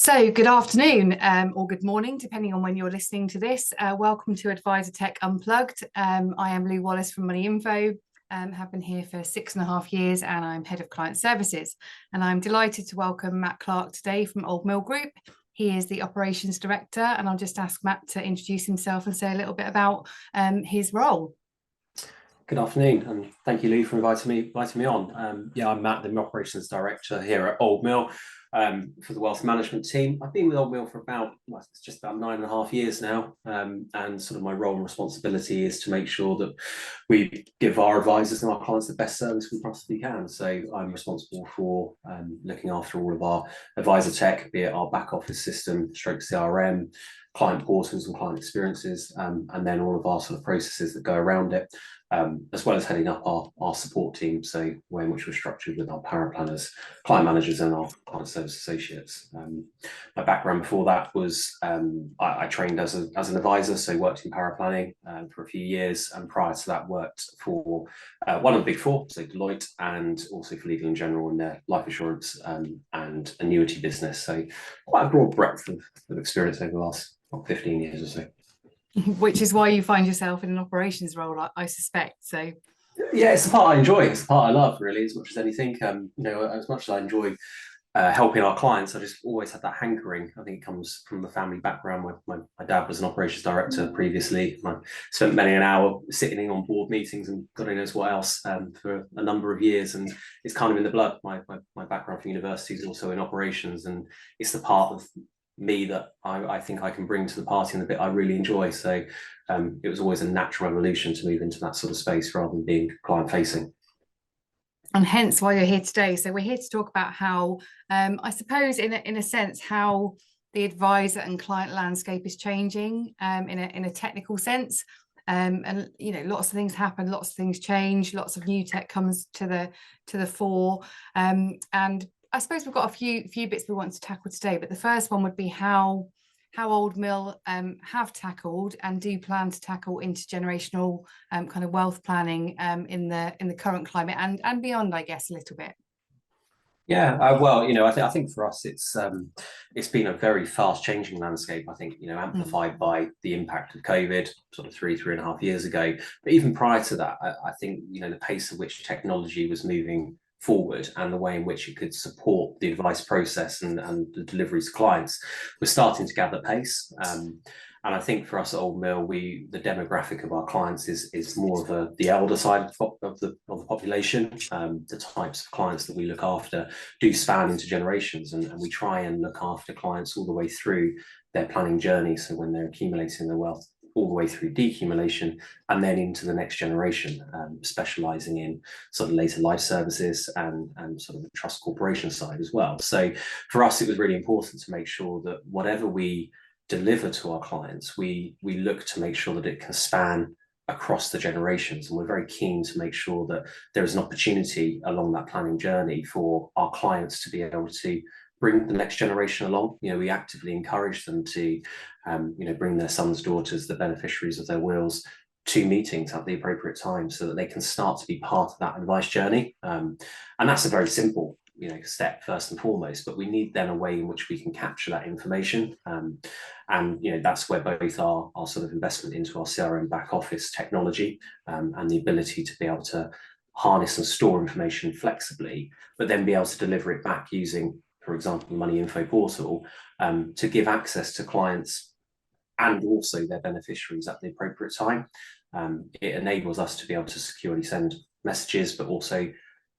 So, good afternoon or good morning, depending on when you're listening to this. Welcome to Advisor Tech Unplugged. I am Lou Wallace from Money Info. Have been here for 6.5 years and I'm Head of Client Services. And I'm delighted to welcome Matt Clark today from Old Mill Group. He is the Operations Director, and I'll just ask Matt to introduce himself and say a little bit about his role. Good afternoon, and thank you, Lou, for inviting me on. I'm Matt, the Operations Director here at Old Mill for the Wealth Management team. I've been with Old Mill for it's just about 9.5 years now, and sort of my role and responsibility is to make sure that we give our advisors and our clients the best service we possibly can. So I'm responsible for looking after all of our advisor tech, be it our back office system, stroke CRM, client portals and client experiences, and then all of our sort of processes that go around it. As well as heading up our support team, so in which we're structured with our power planners, client managers, and our client service associates. My background before that was I trained as an advisor, so worked in power planning for a few years, and prior to that worked for one of the big four, so Deloitte, and also for Legal & General in their life assurance and annuity business. So quite a broad breadth of experience over the last 15 years or so. Which is why you find yourself in an operations role, I suspect. So, yeah, it's the part I enjoy. It's the part I love, really, as much as anything. As much as I enjoy helping our clients, I just always had that hankering. I think it comes from the family background. My dad was an operations director previously. I spent many an hour sitting in on board meetings and God knows what else for a number of years, and it's kind of in the blood. My background from university is also in operations, and it's the part of me that I think I can bring to the party and the bit I really enjoy. So it was always a natural evolution to move into that sort of space rather than being client facing. And hence why you're here today. So we're here to talk about how, I suppose in a sense, how the advisor and client landscape is changing in a technical sense. And lots of things happen, lots of things change, lots of new tech comes to the fore. And I suppose we've got a few bits we want to tackle today, but the first one would be how Old Mill have tackled and do plan to tackle intergenerational kind of wealth planning in the current climate and beyond, I guess, a little bit. Yeah, I think for us it's been a very fast changing landscape. I think amplified by the impact of COVID, sort of 3.5 years ago. But even prior to that, I think the pace at which technology was moving forward and the way in which it could support the advice process and the delivery to clients was starting to gather pace. And I think for us at Old Mill, the demographic of our clients is more of the elder side of the population. The types of clients that we look after do span into generations, and we try and look after clients all the way through their planning journey. So when they're accumulating their wealth, all the way through decumulation and then into the next generation, specializing in sort of later life services and sort of the trust corporation side as well. So for us, it was really important to make sure that whatever we deliver to our clients, we look to make sure that it can span across the generations. And we're very keen to make sure that there is an opportunity along that planning journey for our clients to be able to bring the next generation along. We actively encourage them to, bring their sons, daughters, the beneficiaries of their wills to meetings at the appropriate time so that they can start to be part of that advice journey. And that's a very simple, step first and foremost, but we need then a way in which we can capture that information. And that's where both our sort of investment into our CRM back office technology and the ability to be able to harness and store information flexibly, but then be able to deliver it back using, for example, the Money Info portal, to give access to clients and also their beneficiaries at the appropriate time. It enables us to be able to securely send messages, but also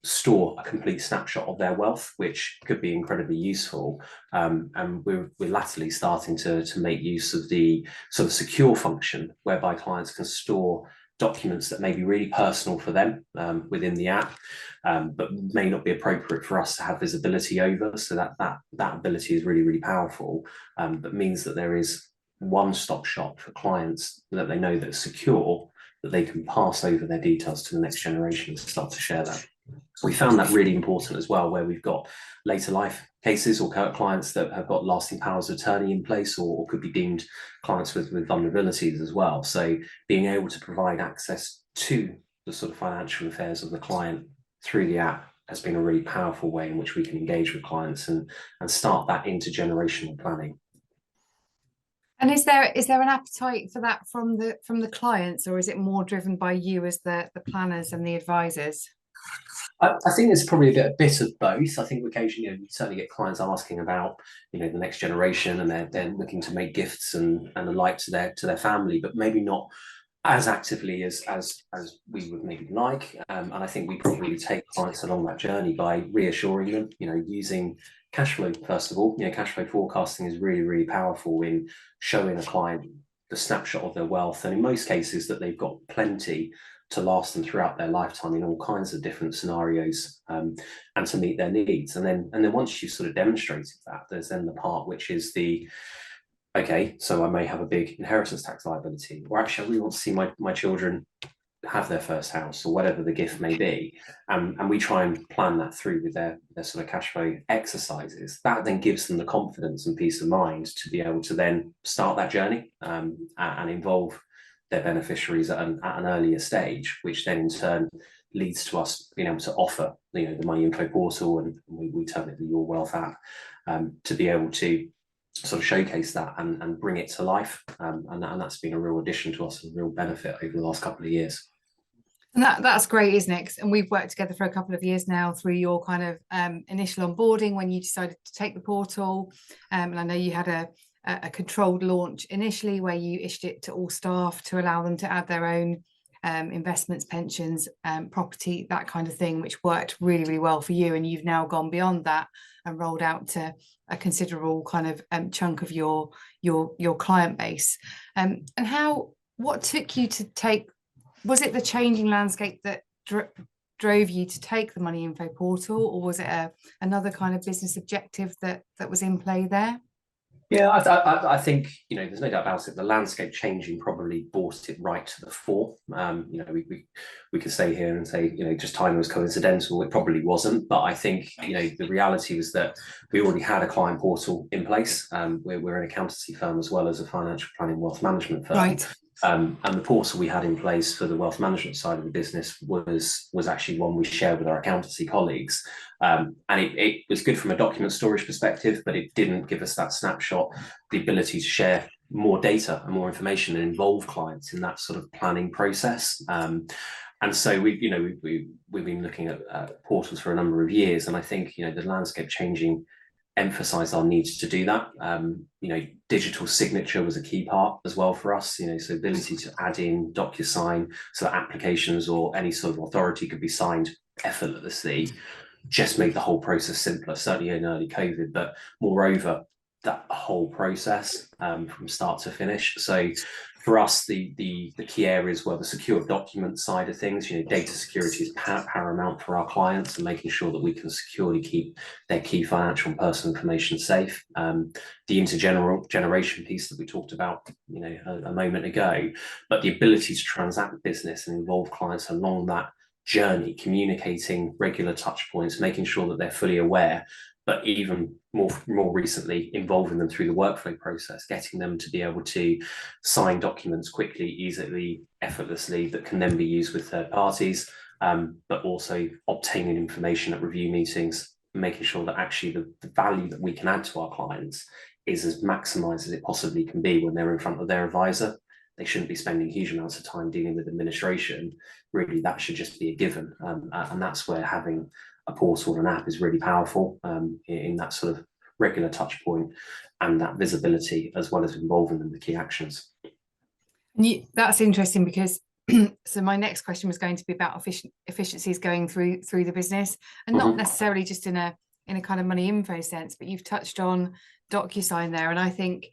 store a complete snapshot of their wealth, which could be incredibly useful. And we're latterly starting to make use of the sort of secure function whereby clients can store documents that may be really personal for them within the app, but may not be appropriate for us to have visibility over. So that ability is really, really powerful, but means that there is one-stop shop for clients that they know that's secure, that they can pass over their details to the next generation and start to share that. We found that really important as well, where we've got later life cases or clients that have got lasting powers of attorney in place or could be deemed clients with vulnerabilities as well. So being able to provide access to the sort of financial affairs of the client through the app has been a really powerful way in which we can engage with clients and start that intergenerational planning. And is there an appetite for that from the clients, or is it more driven by you as the planners and the advisors? I think there's probably a bit of both. I think occasionally, you certainly get clients asking about, the next generation, and they're looking to make gifts and the like to their family, but maybe not as actively as we would maybe like. And I think we probably take clients along that journey by reassuring them, using cash flow first of all. Cash flow forecasting is really, really powerful in showing a client the snapshot of their wealth, and in most cases that they've got plenty to last them throughout their lifetime in all kinds of different scenarios, and to meet their needs. And then once you've sort of demonstrated that, there's then the part which is okay, so I may have a big inheritance tax liability, or actually I really want to see my children have their first house, or whatever the gift may be. And we try and plan that through with their sort of cash flow exercises. That then gives them the confidence and peace of mind to be able to then start that journey, and involve their beneficiaries at an earlier stage, which then in turn leads to us being able to offer the Money Info portal, and we term it the Your Wealth app, to be able to sort of showcase that and bring it to life, and that's been a real addition to us, a real benefit over the last couple of years. And that's great, isn't it? And we've worked together for a couple of years now through your kind of initial onboarding when you decided to take the portal, and I know you had a controlled launch initially where you issued it to all staff to allow them to add their own investments, pensions, property, that kind of thing, which worked really, really well for you. And you've now gone beyond that and rolled out to a considerable kind of chunk of your client base. And what took you to take? Was it the changing landscape that drove you to take the Money Info portal, or was it another kind of business objective that was in play there? Yeah, I think there's no doubt about it. The landscape changing probably brought it right to the fore. We could stay here and say just timing was coincidental. It probably wasn't, but I think the reality was that we already had a client portal in place. We're an accountancy firm as well as a financial planning wealth management firm. Right. And the portal we had in place for the wealth management side of the business was actually one we shared with our accountancy colleagues. And it was good from a document storage perspective, but it didn't give us that snapshot, the ability to share more data and more information and involve clients in that sort of planning process. And so we've been looking at portals for a number of years, and I think the landscape changing emphasize our needs to do that. Digital signature was a key part as well for us, so ability to add in DocuSign so that applications or any sort of authority could be signed effortlessly, just made the whole process simpler, certainly in early COVID, but moreover, that whole process from start to finish. So for us, the key areas were the secure document side of things. Data security is paramount for our clients, and making sure that we can securely keep their key financial and personal information safe. The intergeneration piece that we talked about, a moment ago, but the ability to transact business and involve clients along that journey, communicating regular touch points, making sure that they're fully aware, but even more recently, involving them through the workflow process, getting them to be able to sign documents quickly, easily, effortlessly, that can then be used with third parties, but also obtaining information at review meetings, making sure that actually the value that we can add to our clients is as maximised as it possibly can be when they're in front of their advisor. They shouldn't be spending huge amounts of time dealing with administration. Really, that should just be a given. And that's where having a portal and an app is really powerful, in that sort of regular touch point and that visibility, as well as involving them in the key actions. That's interesting because so my next question was going to be about efficiencies going through the business, and not necessarily just in a kind of Money Info sense, but you've touched on DocuSign there, and I think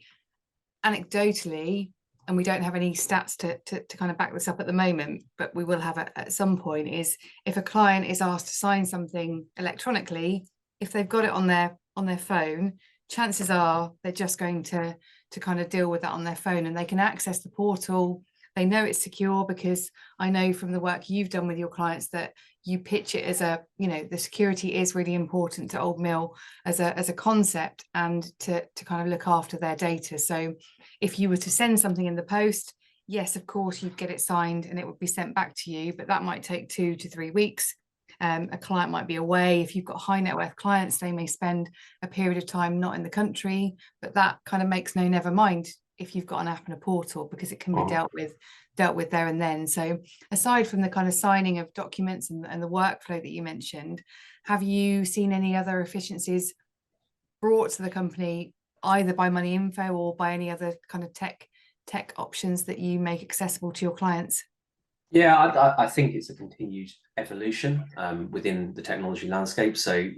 anecdotally, and we don't have any stats to kind of back this up at the moment, but we will have at some point, is if a client is asked to sign something electronically, if they've got it on their phone, chances are they're just going to kind of deal with that on their phone, and they can access the portal. They know it's secure, because I know from the work you've done with your clients that you pitch it as the security is really important to Old Mill as a concept, and to kind of look after their data. So if you were to send something in the post, yes, of course, you'd get it signed and it would be sent back to you, but that might take 2 to 3 weeks. a client might be away. If you've got high net worth clients, they may spend a period of time not in the country, but that kind of makes no never mind if you've got an app and a portal, because it can be dealt with there and then. So aside from the kind of signing of documents and the workflow that you mentioned, have you seen any other efficiencies brought to the company either by Money Info or by any other kind of tech options that you make accessible to your clients? Yeah, I think it's a continued evolution within the technology landscape. So,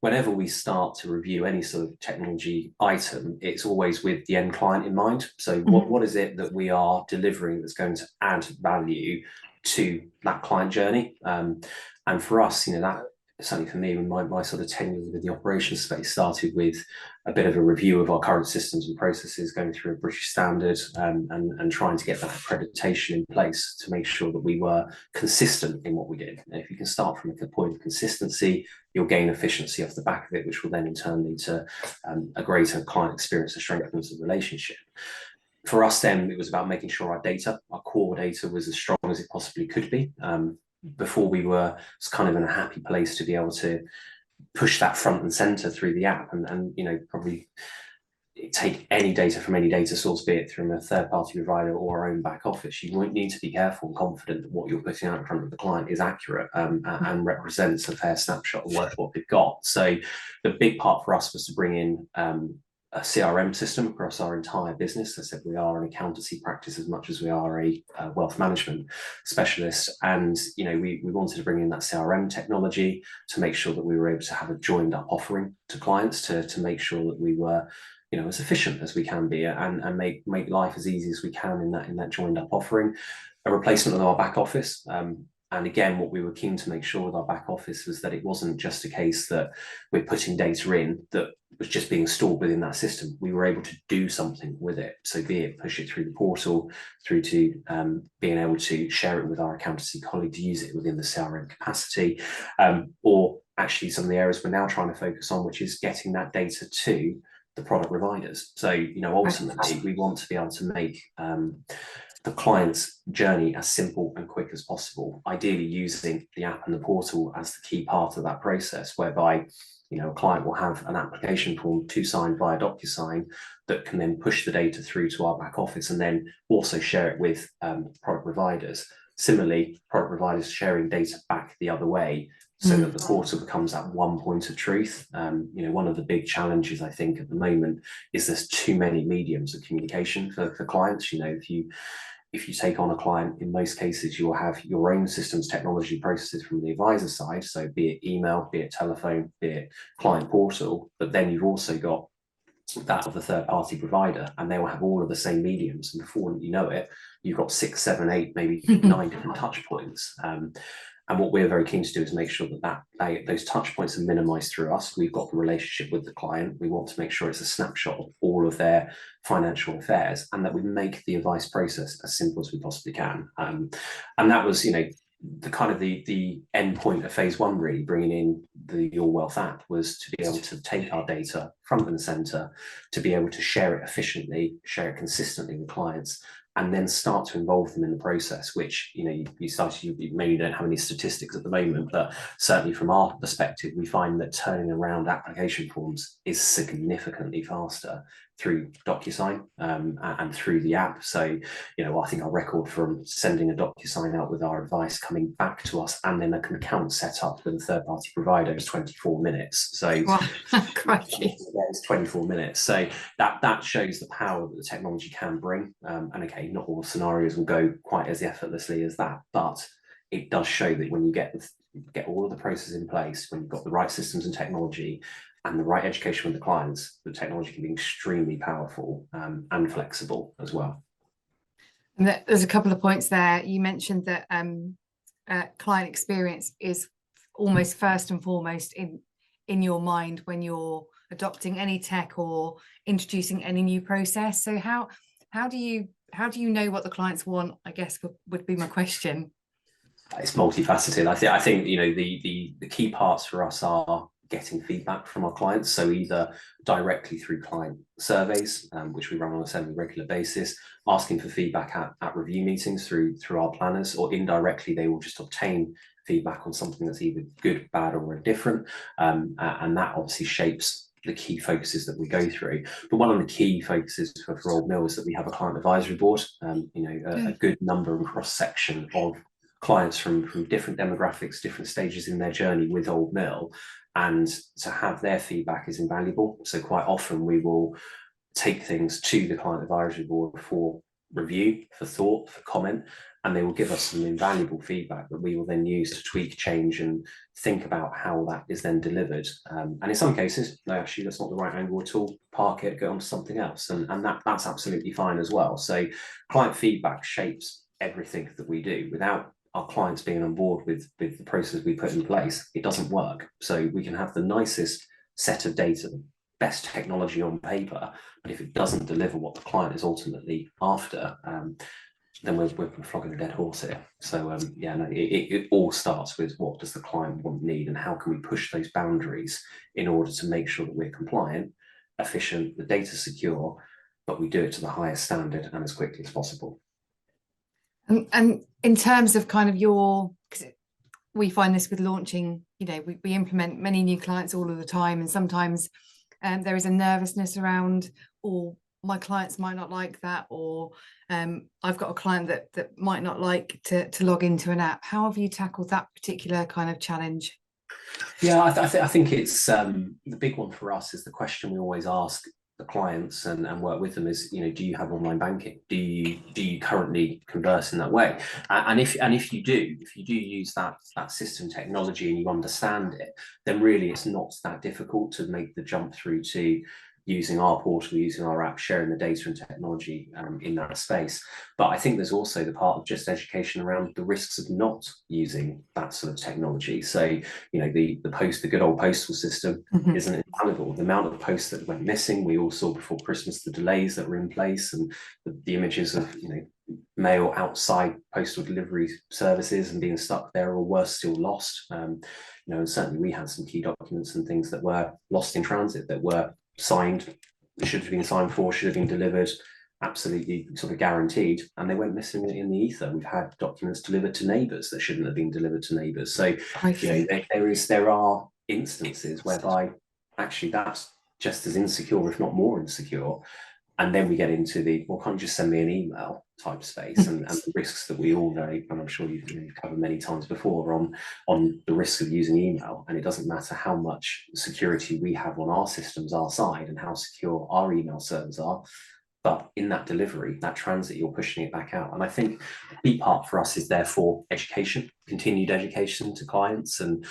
whenever we start to review any sort of technology item, it's always with the end client in mind. So what is it that we are delivering that's going to add value to that client journey? And for us, that certainly for me, my sort of tenure within the operations space started with a bit of a review of our current systems and processes, going through a British standard, and trying to get that accreditation in place to make sure that we were consistent in what we did. And if you can start from a point of consistency, you'll gain efficiency off the back of it, which will then in turn lead to a greater client experience that strengthens the relationship. For us then, it was about making sure our core data was as strong as it possibly could be. Before we were kind of in a happy place to be able to push that front and center through the app and probably take any data from any data source, be it from a third-party provider or our own back office. You won't need to be careful and confident that what you're putting out in front of the client is accurate and represents a fair snapshot of what they've got. So the big part for us was to bring in a CRM system across our entire business. I said we are an accountancy practice as much as we are a wealth management specialist, and we wanted to bring in that CRM technology to make sure that we were able to have a joined up offering to clients to make sure that we were as efficient as we can be and make life as easy as we can in that joined up offering. A replacement of our back office. And again, what we were keen to make sure with our back office was that it wasn't just a case that we're putting data in that was just being stored within that system. We were able to do something with it. So be it push it through the portal, through to being able to share it with our accountancy colleague to use it within the CRM capacity, or actually some of the areas we're now trying to focus on, which is getting that data to the product providers. So, ultimately we want to be able to make the client's journey as simple and quick as possible, ideally using the app and the portal as the key part of that process, whereby a client will have an application form to sign via DocuSign that can then push the data through to our back office and then also share it with product providers. Similarly, product providers sharing data back the other way so that the portal becomes that one point of truth. One of the big challenges I think at the moment is there's too many mediums of communication for clients. If you take on a client, in most cases, you'll have your own systems, technology processes from the advisor side. So be it email, be it telephone, be it client portal, but then you've also got that of the third-party provider, and they will have all of the same mediums. And before you know it, you've got 6, 7, 8, maybe 9 different touch points. And what we're very keen to do is make sure that those touch points are minimized through us. We've got the relationship with the client. We want to make sure it's a snapshot of all of their financial affairs, and that we make the advice process as simple as we possibly can. And that was, the kind of the end point of phase one, really bringing in the Your Wealth app, was to be able to take our data front and center, to be able to share it efficiently, share it consistently with clients, and then start to involve them in the process, which, you maybe don't have any statistics at the moment, but certainly from our perspective, we find that turning around application forms is significantly faster through DocuSign and through the app. So, I think our record from sending a DocuSign out with our advice coming back to us and then an account set up with a third-party provider is 24 minutes. So crikey. It's 24 minutes. So that shows the power that the technology can bring. And okay, not all scenarios will go quite as effortlessly as that, but it does show that when you get all of the processes in place, when you've got the right systems and technology and the right education with the clients, the technology can be extremely powerful and flexible as well. And there's a couple of points there. You mentioned that client experience is almost first and foremost in your mind when you're adopting any tech or introducing any new process. So how do you know what the clients want, I guess would be my question. It's multifaceted. I think the key parts for us are getting feedback from our clients. So either directly through client surveys, which we run on a semi-regular basis, asking for feedback at review meetings through our planners, or indirectly they will just obtain feedback on something that's either good, bad, or indifferent, and that obviously shapes the key focuses that we go through. But one of the key focuses for Old Mill is that we have a client advisory board, a good number and cross section of clients from different demographics, different stages in their journey with Old Mill, and to have their feedback is invaluable. So quite often we will take things to the client advisory board for review, for thought, for comment, and they will give us some invaluable feedback that we will then use to tweak, change, and think about how that is then delivered. And in some cases, no, actually, that's not the right angle at all. Park it, go on to something else, and that's absolutely fine as well. So client feedback shapes everything that we do. Without our clients being on board with the process we put in place, it doesn't work. So we can have the nicest set of data, best technology on paper, but if it doesn't deliver what the client is ultimately after, then we're flogging a dead horse here. So it all starts with what does the client want, need, and how can we push those boundaries in order to make sure that we're compliant, efficient, the data secure, but we do it to the highest standard and as quickly as possible. And in terms of kind of because we find this with launching, we implement many new clients all of the time, and sometimes there is a nervousness around, or my clients might not like that, or I've got a client that might not like to log into an app. How have you tackled that particular kind of challenge? Yeah, I think it's the big one for us is the question we always ask the clients and work with them is, do you have online banking? Do you currently converse in that way? And if you do use that system technology and you understand it, then really it's not that difficult to make the jump through to using our portal, using our app, sharing the data and technology in that space. But I think there's also the part of just education around the risks of not using that sort of technology. So, the good old postal system isn't infallible. The amount of posts that went missing, we all saw before Christmas, the delays that were in place, and the images of, mail outside postal delivery services and being stuck there, or worse still, lost. And certainly we had some key documents and things that were lost in transit, that were signed, should have been signed for, should have been delivered, absolutely sort of guaranteed, and they went missing in the ether. We've had documents delivered to neighbours that shouldn't have been delivered to neighbours. So there are instances whereby actually that's just as insecure, if not more insecure. And then we get into the, well, can't you just send me an email type space, and the risks that we all know, and I'm sure you've covered many times before on the risks of using email. And it doesn't matter how much security we have on our systems, our side, and how secure our email servers are, but in that delivery, that transit, you're pushing it back out. And I think the key part for us is therefore education, continued education to clients, and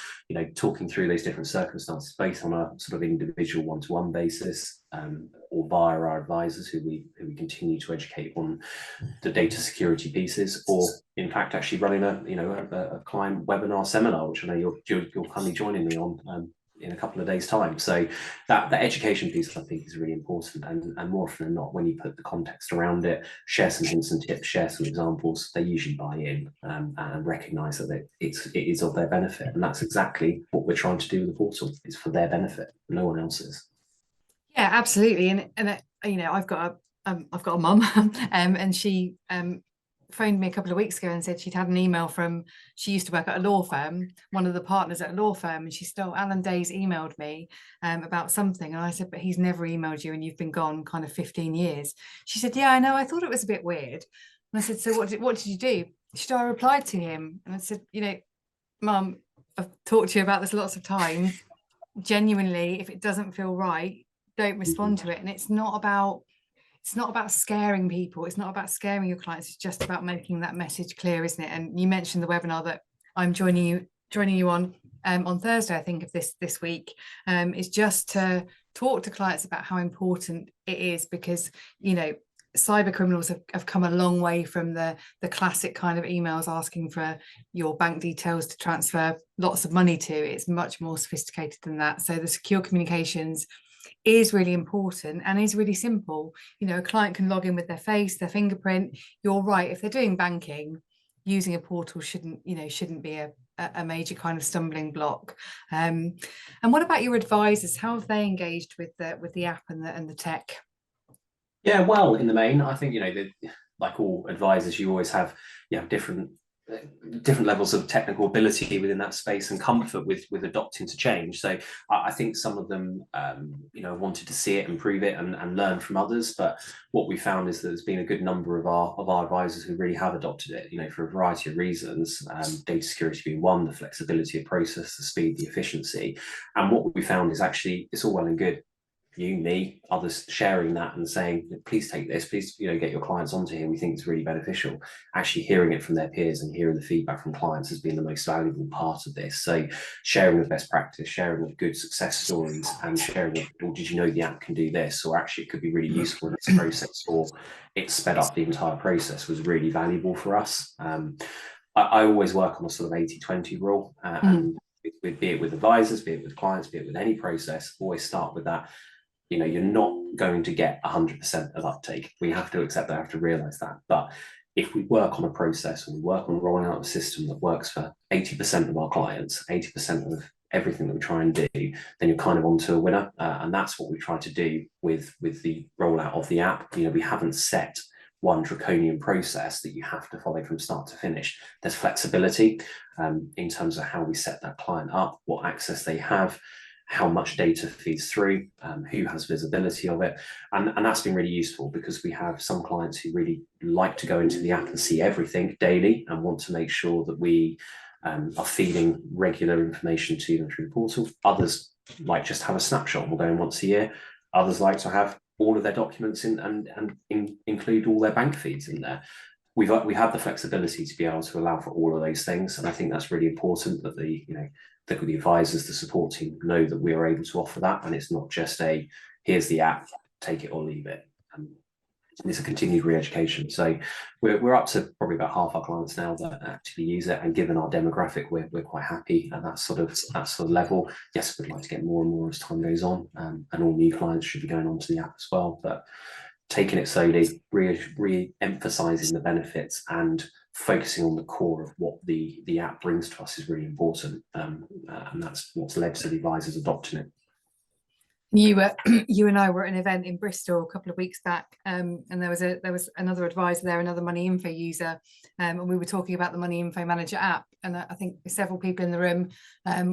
talking through those different circumstances, both on a sort of individual one-to-one basis, or via our advisors who we continue to educate on the data security pieces, or in fact actually running a client webinar seminar, which I know you're kindly joining me on in a couple of days' time. So that education piece, I think, is really important, and more often than not, when you put the context around it, share some hints and tips, share some examples, they usually buy in and recognise that it is of their benefit. And that's exactly what we're trying to do with the portal. It's for their benefit, no one else's. Yeah, absolutely. And I've got a mum and she phoned me a couple of weeks ago and said she'd had an email from, she used to work at a law firm, one of the partners at a law firm, and she stole, Alan Days emailed me about something, and I said, but he's never emailed you and you've been gone kind of 15 years. She said, yeah, I know, I thought it was a bit weird. And I said, so what did you do? She said, I replied to him, and I said, Mum, I've talked to you about this lots of times. Genuinely, if it doesn't feel right, don't respond to it. And it's not about scaring people, it's not about scaring your clients, it's just about making that message clear, isn't it? And you mentioned the webinar that I'm joining you on Thursday, I think, of this week, is just to talk to clients about how important it is, because cyber criminals have come a long way from the classic kind of emails asking for your bank details to transfer lots of money to. It's much more sophisticated than that. So the secure communications is really important and is really simple. A client can log in with their face, their fingerprint. You're right, if they're doing banking, using a portal shouldn't be a major kind of stumbling block. And what about your advisors? How have they engaged with the app and the tech? Yeah, well, in the main, I think like all advisors, you always have different different levels of technical ability within that space and comfort with adopting to change. So I think some of them, wanted to see it and prove it and learn from others. But what we found is that there's been a good number of our advisors who really have adopted it, for a variety of reasons. Data security being one, the flexibility of process, the speed, the efficiency. And what we found is actually it's all well and good you, me, others sharing that and saying, please take this, please, get your clients onto here. We think it's really beneficial. Actually hearing it from their peers and hearing the feedback from clients has been the most valuable part of this. So sharing the best practice, sharing the good success stories and sharing, well, did you know the app can do this? Or actually it could be really useful in this process, or it sped up the entire process, was really valuable for us. I always work on a sort of 80-20 rule and be it with advisors, be it with clients, be it with any process, always start with that. You're not going to get 100% of uptake. We have to accept that, have to realize that. But if we work on a process or we work on rolling out a system that works for 80% of our clients, 80% of everything that we try and do, then you're kind of onto a winner. And that's what we try to do with the rollout of the app. We haven't set one draconian process that you have to follow from start to finish. There's flexibility in terms of how we set that client up, what access they have, how much data feeds through, who has visibility of it. And that's been really useful because we have some clients who really like to go into the app and see everything daily and want to make sure that we are feeding regular information to them through the portal. Others like just have a snapshot, we'll go in once a year. Others like to have all of their documents in and include all their bank feeds in there. We have the flexibility to be able to allow for all of those things. And I think that's really important that the advisors, the support team know that we are able to offer that. And it's not just here's the app, take it or leave it. And it's a continued re-education. So we're up to probably about half our clients now that actually use it. And given our demographic, we're quite happy at that sort of level. Yes, we'd like to get more and more as time goes on. And all new clients should be going onto the app as well. But taking it slowly, re-emphasizing the benefits and focusing on the core of what the app brings to us is really important. And that's what's led to the advisors adopting it. You and I were at an event in Bristol a couple of weeks back, and there was another advisor there, another Money Info user, and we were talking about the Money Info Manager app. And I think several people in the room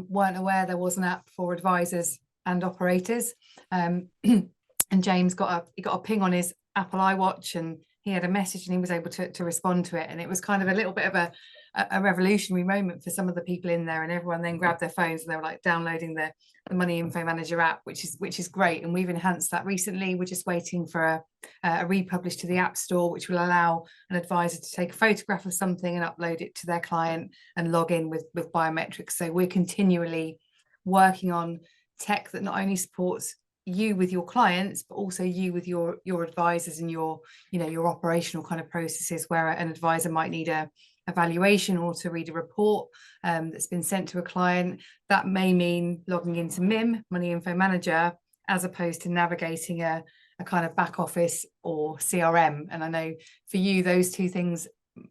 weren't aware there was an app for advisors and operators. And James got a ping on his Apple iWatch, and he had a message, and he was able to respond to it. And it was kind of a little bit of a revolutionary moment for some of the people in there. And everyone then grabbed their phones and they were like downloading the Money Info Manager app, which is great. And we've enhanced that recently. We're just waiting for a republish to the App Store, which will allow an advisor to take a photograph of something and upload it to their client and log in with biometrics. So we're continually working on tech that not only supports you with your clients, but also you with your advisors and your operational kind of processes, where an advisor might need a evaluation or to read a report that's been sent to a client. That may mean logging into MIM, Money Info Manager, as opposed to navigating a kind of back office or CRM. And I know for you, those two things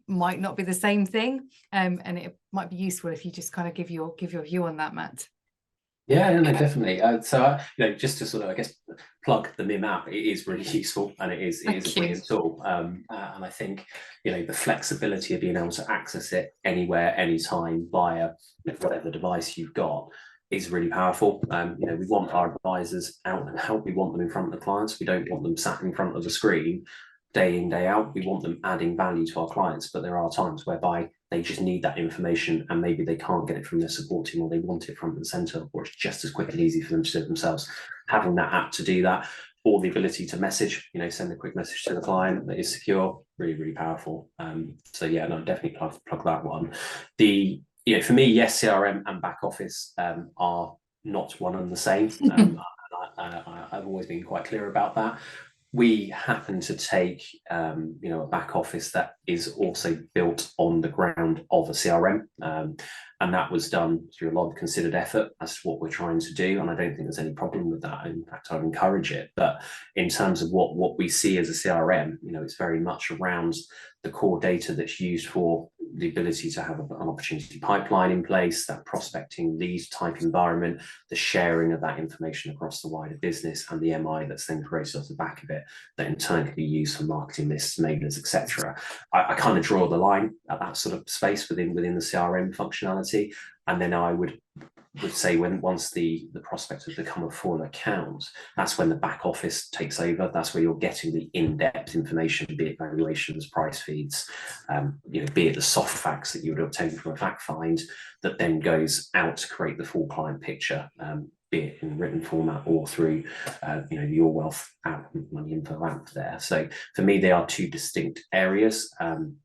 might not be the same thing, and it might be useful if you just kind of give your view on that, Matt. Yeah, no, definitely. So, just to sort of, I guess, plug the MIM app, it is really useful and it is a brilliant tool. And I think, the flexibility of being able to access it anywhere, anytime via whatever device you've got is really powerful. We want our advisors out and help. We want them in front of the clients. We don't want them sat in front of the screen day in, day out. We want them adding value to our clients, but there are times whereby they just need that information and maybe they can't get it from their support team, or they want it front and center, or it's just as quick and easy for them to do it themselves. Having that app to do that, or the ability to message, send a quick message to the client that is secure, really, really powerful. So yeah, no, definitely plug that one. For me, yes, CRM and back office are not one and the same. I've always been quite clear about that. We happen to take, a back office that is also built on the ground of a CRM. And that was done through a lot of considered effort as to what we're trying to do. And I don't think there's any problem with that. In fact, I'd encourage it. But in terms of what we see as a CRM, it's very much around the core data that's used for the ability to have an opportunity pipeline in place, that prospecting lead type environment, the sharing of that information across the wider business, and the MI that's then created off the back of it, that in turn can be used for marketing lists, mailers, etc. I kind of draw the line at that sort of space within the CRM functionality. And then I would say once the prospect has become a full account, that's when the back office takes over. That's where you're getting the in-depth information, be it valuations, price feeds, be it the soft facts that you would obtain from a fact find that then goes out to create the full client picture, be it in written format or through the Your Wealth app, Money Info app there. So for me, they are two distinct areas.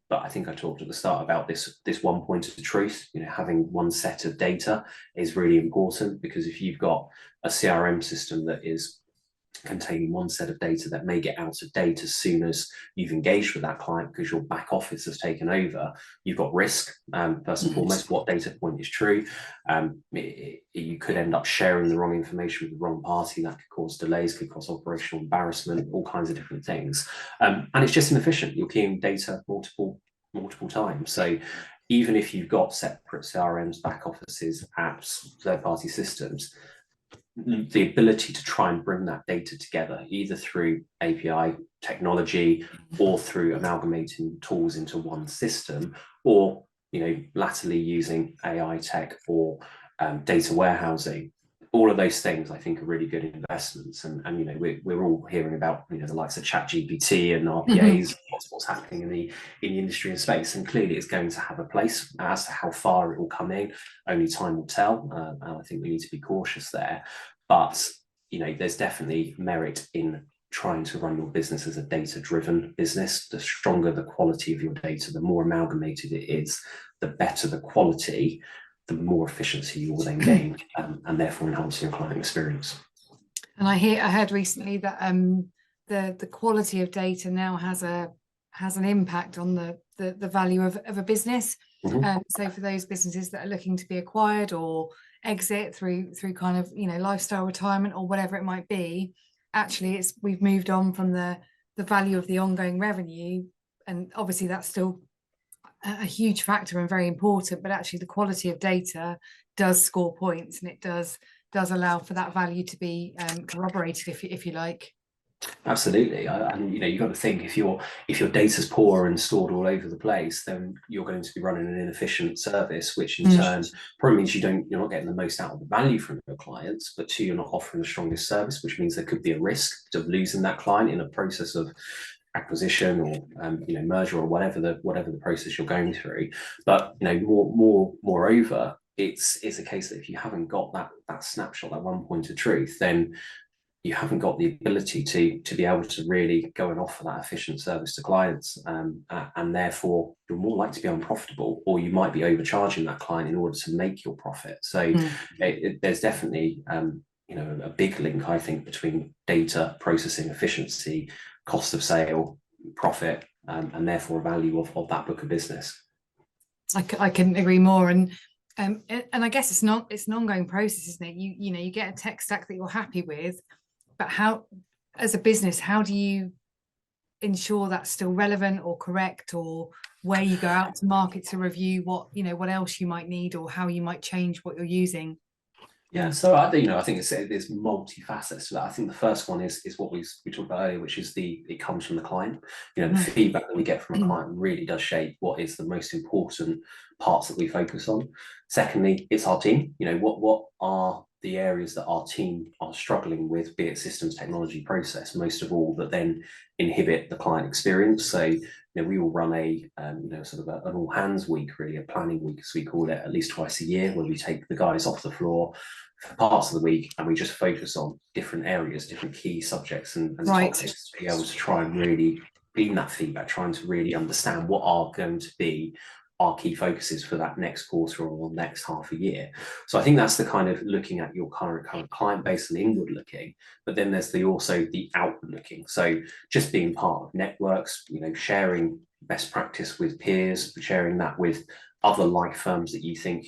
But I think I talked at the start about this one point of truth. Having one set of data is really important, because if you've got a CRM system that is containing one set of data that may get out of date as soon as you've engaged with that client because your back office has taken over, you've got risk. First and foremost, what data point is true. You could end up sharing the wrong information with the wrong party. That could cause delays, could cause operational embarrassment, all kinds of different things. And it's just inefficient. You're keying data multiple times. So even if you've got separate CRMs, back offices, apps, third-party systems, the ability to try and bring that data together, either through API technology or through amalgamating tools into one system, or latterly using AI tech or data warehousing, all of those things I think are really good investments. And we're all hearing about the likes of ChatGPT and RPAs, what's happening in the industry and space, and clearly it's going to have a place. As to how far it will come in, only time will tell, and I think we need to be cautious there. But there's definitely merit in trying to run your business as a data-driven business. The stronger the quality of your data, the more amalgamated it is, the better the quality, the more efficiency you will then gain, and therefore enhancing your client experience. And I heard recently that the quality of data now has an impact on the value of a business. So for those businesses that are looking to be acquired or exit through kind of lifestyle retirement or whatever it might be, actually we've moved on from the value of the ongoing revenue, and obviously that's still a huge factor and very important, but actually the quality of data does score points, and it does allow for that value to be corroborated, if you like. Absolutely. And you've got to think, if your data's poor and stored all over the place, then you're going to be running an inefficient service, which in turn probably means you're not getting the most out of the value from your clients, but two, you're not offering the strongest service, which means there could be a risk of losing that client in a process of acquisition or merger or whatever the process you're going through. But moreover, it's a case that if you haven't got that snapshot, that one point of truth, then you haven't got the ability to be able to really go and offer that efficient service to clients, and therefore you're more likely to be unprofitable, or you might be overcharging that client in order to make your profit. So there's definitely a big link, I think, between data processing efficiency, cost of sale, profit, and therefore value of that book of business. I couldn't agree more. And I guess it's an ongoing process, isn't it? You get a tech stack that you're happy with, but how, as a business, how do you ensure that's still relevant or correct, or where you go out to market to review what else you might need, or how you might change what you're using? Yeah, so I think there's multifacets to that. I think the first one is what we talked about earlier, which is it comes from the client. The feedback that we get from a client really does shape what is the most important parts that we focus on. Secondly, it's our team. What are the areas that our team are struggling with, be it systems, technology, process, most of all, that then inhibit the client experience. So we will run a sort of an all hands week, really a planning week as we call it, at least twice a year, where we take the guys off the floor for parts of the week and we just focus on different areas, different key subjects and topics, to be able to try and really glean that feedback, trying to really understand what are going to be our key focuses for that next quarter or next half a year. So I think that's the kind of looking at your current client base and inward looking, but then there's also the outward looking. So just being part of networks, sharing best practice with peers, sharing that with other like firms that you think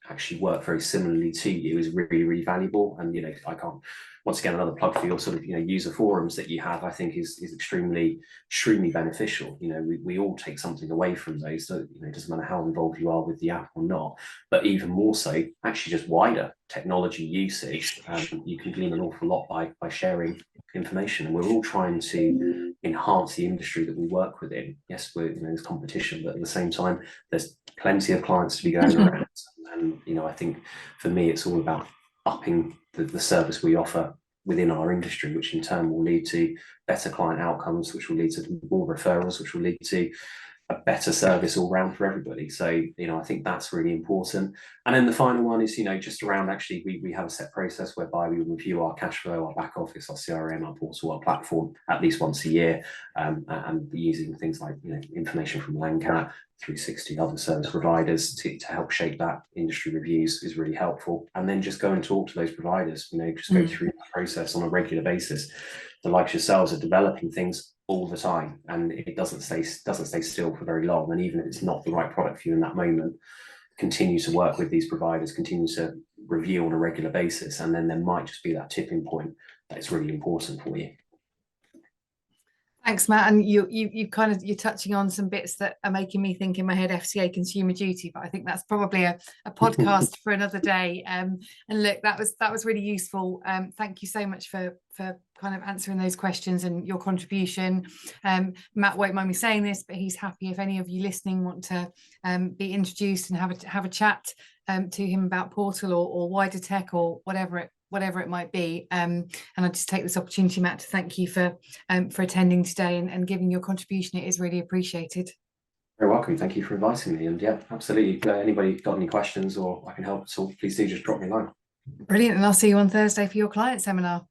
actually work very similarly to you is really, really valuable. And, you know, I can't, once again, another plug for your sort of, you know, user forums that you have, I think is extremely, extremely beneficial. You know, we all take something away from those. So, you know, it doesn't matter how involved you are with the app or not, but even more so, actually just wider technology usage. You can glean an awful lot by sharing information, and we're all trying to enhance the industry that we work within. Yes, we're, you know, there's competition, but at the same time, there's plenty of clients to be going around. And, you know, I think for me, it's all about upping the service we offer within our industry, which in turn will lead to better client outcomes, which will lead to more referrals, which will lead to a better service all round for everybody. So, you know, I think that's really important. And then the final one is, you know, just around, actually, we have a set process whereby we review our cash flow, our back office, our CRM, our portal, our platform at least once a year, and using things like, you know, information from Lancat, 360 other service providers to help shape that industry reviews is really helpful. And then just go and talk to those providers, you know, just go through the process on a regular basis. The likes yourselves are developing things all the time, and it doesn't stay still for very long. And even if it's not the right product for you in that moment, continue to work with these providers, continue to review on a regular basis, and then there might just be that tipping point that is really important for you. Thanks, Matt. And you're touching on some bits that are making me think in my head FCA consumer duty, but I think that's probably a podcast for another day. And look, that was really useful. Thank you so much for kind of answering those questions and your contribution. Matt won't mind me saying this, but he's happy if any of you listening want to be introduced and have a chat to him about Portal or wider tech or whatever it might be. And I just take this opportunity, Matt, to thank you for attending today and giving your contribution. It is really appreciated. You're welcome. Thank you for inviting me. And yeah, absolutely. Anybody got any questions or I can help at all, please do just drop me a line. Brilliant. And I'll see you on Thursday for your client seminar.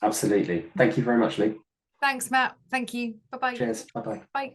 Absolutely. Thank you very much, Lee. Thanks, Matt. Thank you. Bye-bye. Cheers. Bye-bye. Bye.